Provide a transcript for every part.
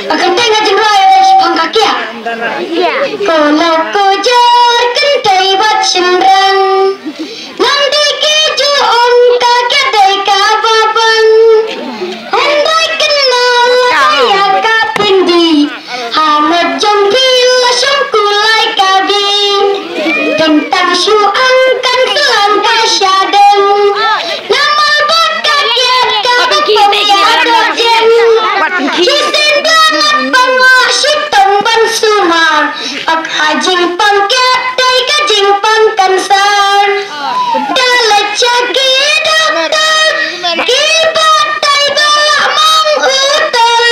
Akan tengah jengrai pangkak ya. Kalau kejar kentai bat sembrang, nanti keju on kakek dai kababan. Andai kenal saya kapindi, hangat jompil sangkulai kabin. Tentang syuang kan selangkah syadeng, nama bat kakek kabut pemiado jem. Cisin banget bangak sitong ban sumar, ak hajing pangkat dai kajing pangkansar. Dalam cagi dokter, kibat dai balak mang utar.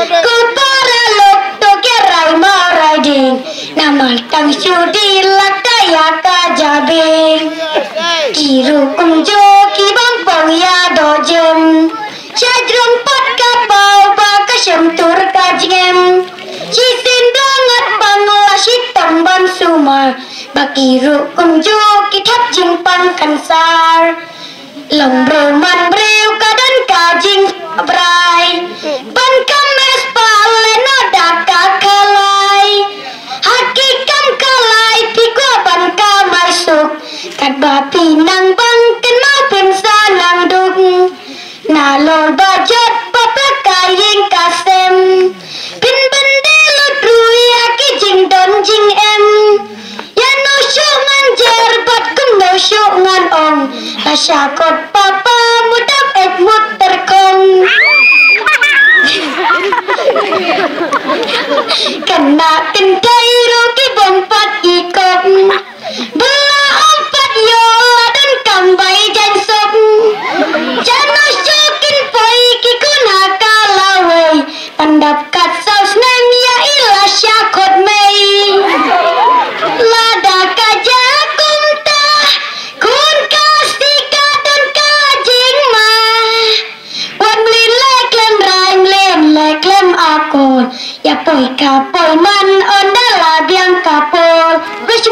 Kupara lok to kerai marai ding, nama tang sudi lak daya kajabing. Kiru kumjo kibang pong ya dojem, Syajrum pot kapau baka syamtur kajingem. Cisin banget pangla sitong ban sumar, bakiru kumjo kitap jimpang kansar. Lombro man breu kadan kajing brai, ban kames pale noda kakalai. Hakikam kalai piko ban kamai suk, kat bapi nang bang kenal pensa nang duk. Nalol bajot papa kaying kasem, pin bendelot ruya ki jing don jing em. Ya no syungan jerbat kum no syungan ong, asyakot papa mudap et mut terkong. Kena kentai roki bompat ikop, bela ompat yola dan kambai jan sop. Jano syukin poi kikun hakalawai, pandap kat saus nem ya ila syakot mei. Lada kaja kumta, kun kasih kadon kajing mah. Wan beli leklem raing lem leklem akun, ya poi kapoi man onda labiang kapol. Wis